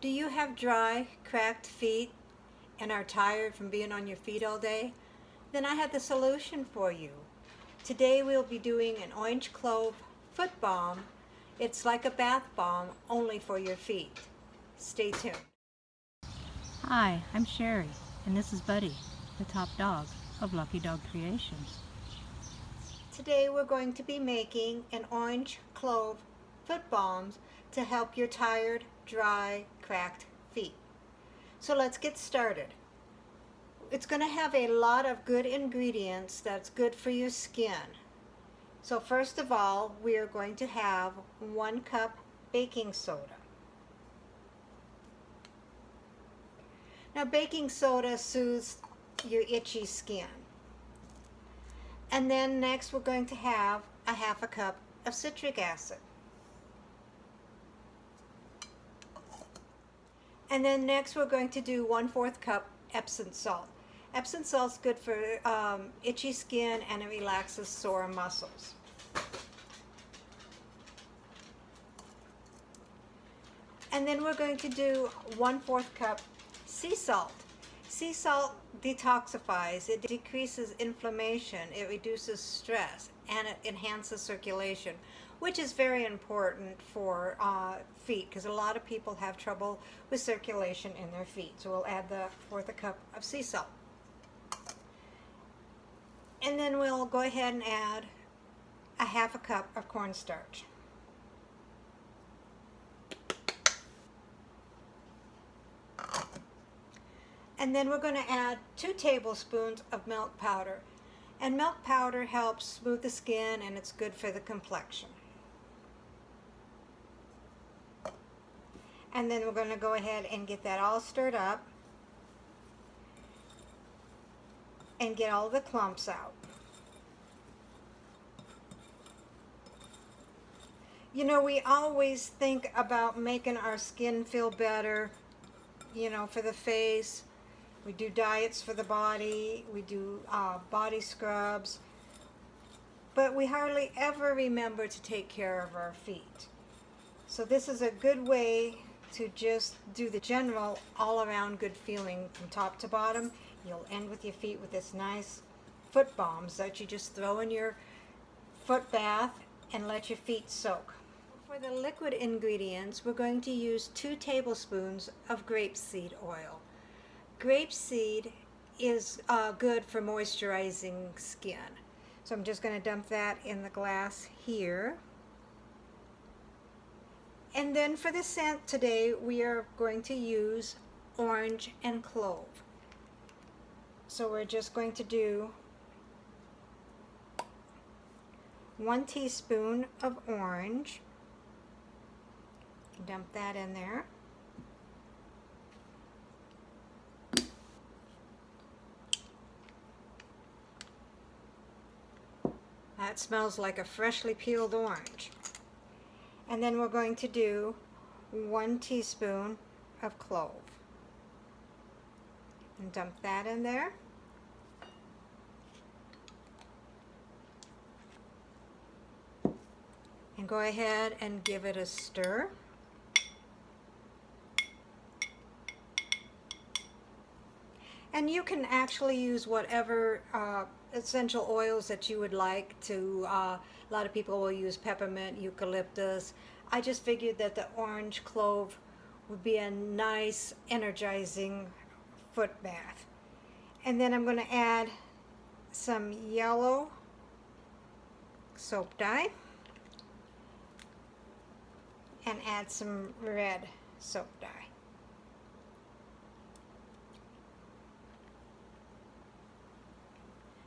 Do you have dry, cracked feet and are tired from being on your feet all day? Then I have the solution for you. Today we'll be doing an orange clove foot balm. It's like a bath bomb, only for your feet. Stay tuned. Hi, I'm Sherry, and this is Buddy, the top dog of Lucky Dog Creations. Today we're going to be making an orange clove foot balms to help your tired, dry, cracked feet. So let's get started. It's going to have a lot of good ingredients that's good for your skin. So first of all, we are going to have 1 cup baking soda. Now baking soda soothes your itchy skin. And then next we're going to have a 1/2 cup of citric acid. And then next we're going to do 1/4 cup Epsom salt. Epsom salt's good for itchy skin, and it relaxes sore muscles. And then we're going to do 1/4 cup sea salt. Sea salt detoxifies, it decreases inflammation, it reduces stress, and it enhances circulation, which is very important for feet, because a lot of people have trouble with circulation in their feet. So we'll add the 1/4 cup of sea salt. And then we'll go ahead and add a 1/2 cup of cornstarch. And then we're going to add 2 tablespoons of milk powder. And milk powder helps smooth the skin, and it's good for the complexion. And then we're going to go ahead and get that all stirred up and get all the clumps out. You know, we always think about making our skin feel better, you know, for the face. We do diets for the body, we do body scrubs, but we hardly ever remember to take care of our feet. So this is a good way to just do the general all-around good feeling from top to bottom. You'll end with your feet with this nice foot balms that you just throw in your foot bath and let your feet soak. For the liquid ingredients, we're going to use 2 tablespoons of grapeseed oil. Grapeseed is good for moisturizing skin. So I'm just going to dump that in the glass here. And then for the scent today, we are going to use orange and clove. So we're just going to do 1 teaspoon of orange. Dump that in there. That smells like a freshly peeled orange. And then we're going to do 1 teaspoon of clove. And dump that in there. And go ahead and give it a stir. And you can actually use whatever essential oils that you would like to. A lot of people will use peppermint, eucalyptus. I just figured that the orange clove would be a nice energizing foot bath. And then I'm going to add some yellow soap dye and add some red soap dye.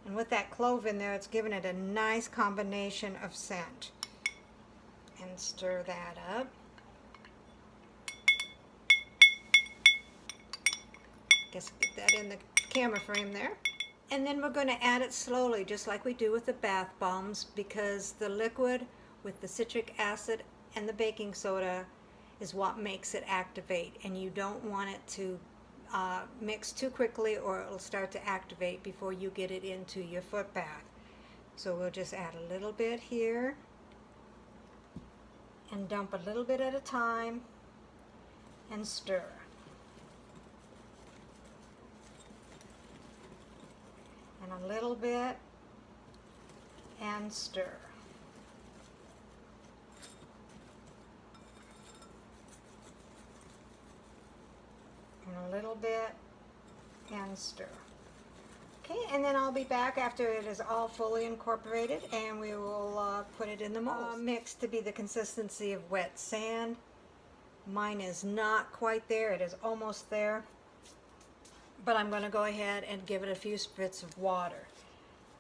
And with that clove in there, it's giving it a nice combination of scent. And stir that up. Guess get that in the camera frame there. And then we're going to add it slowly, just like we do with the bath bombs, because the liquid with the citric acid and the baking soda is what makes it activate, and you don't want it to mix too quickly, or it'll start to activate before you get it into your foot bath. So we'll just add a little bit here and dump a little bit at a time and stir. And a little bit and stir. And a little bit and stir. Okay, and then I'll be back after it is all fully incorporated, and we will put it in the mold. Mix to be the consistency of wet sand. Mine is not quite there, it is almost there. But I'm going to go ahead and give it a few spritz of water.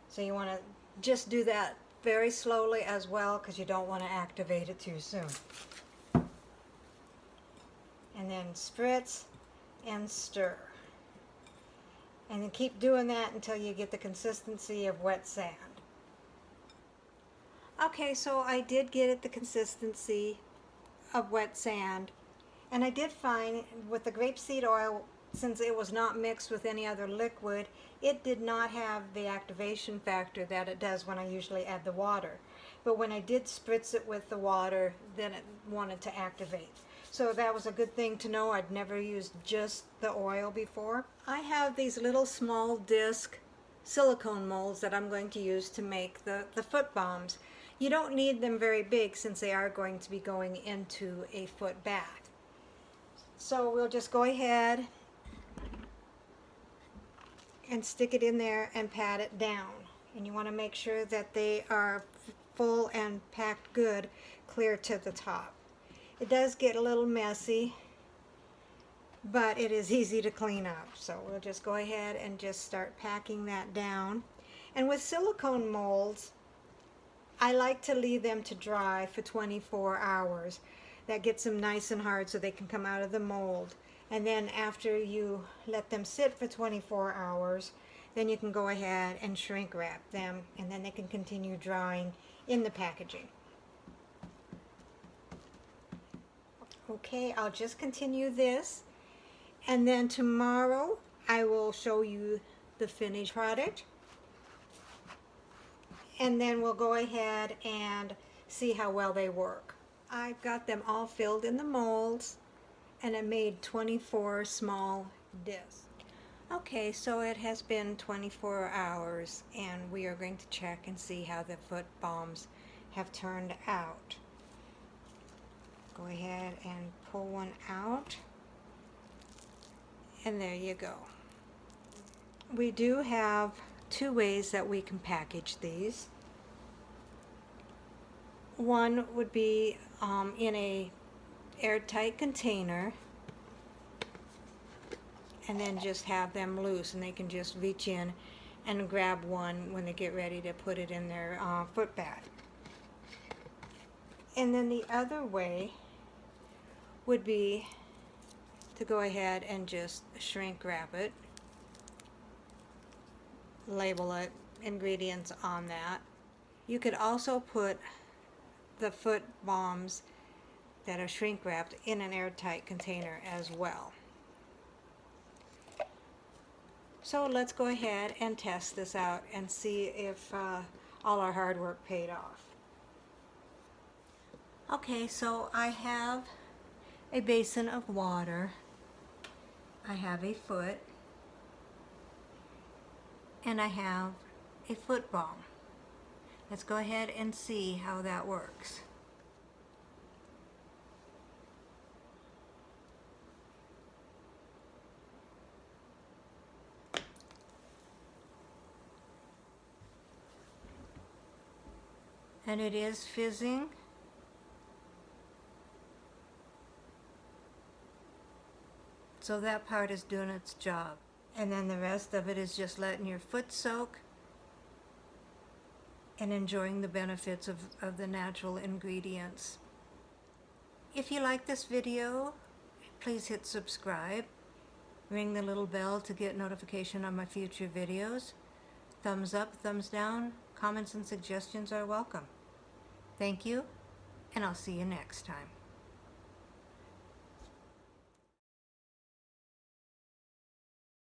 So you want to just do that very slowly as well, because you don't want to activate it too soon. And then spritz and stir. And then keep doing that until you get the consistency of wet sand. Okay, so I did get it the consistency of wet sand. And I did find with the grapeseed oil, since it was not mixed with any other liquid, it did not have the activation factor that it does when I usually add the water. But when I did spritz it with the water, then it wanted to activate. So that was a good thing to know. I'd never used just the oil before. I have these little small disc silicone molds that I'm going to use to make the foot balms. You don't need them very big since they are going to be going into a foot bath. So we'll just go ahead and stick it in there and pat it down. And you want to make sure that they are full and packed good, clear to the top. It does get a little messy, but it is easy to clean up. So we'll just go ahead and just start packing that down. And with silicone molds, I like to leave them to dry for 24 hours. That gets them nice and hard so they can come out of the mold. And then after you let them sit for 24 hours, then you can go ahead and shrink wrap them, and then they can continue drying in the packaging. Okay, I'll just continue this, and then tomorrow I will show you the finished product, and then we'll go ahead and see how well they work. I've got them all filled in the molds, and I made 24 small discs. Okay, so it has been 24 hours, and we are going to check and see how the foot balms have turned out. Go ahead and pull one out, and there you go. We do have two ways that we can package these. One would be in a airtight container, and then just have them loose, and they can just reach in and grab one when they get ready to put it in their foot bath. And then the other way would be to go ahead and just shrink wrap it, label it, ingredients on that. You could also put the foot balms that are shrink wrapped in an airtight container as well. So let's go ahead and test this out and see if all our hard work paid off. Okay, so I have a basin of water, I have a foot, and I have a foot balm. Let's go ahead and see how that works. And it is fizzing. So that part is doing its job. And then the rest of it is just letting your foot soak and enjoying the benefits of the natural ingredients. If you like this video, please hit subscribe. Ring the little bell to get notification on my future videos. Thumbs up, thumbs down, comments and suggestions are welcome. Thank you, and I'll see you next time.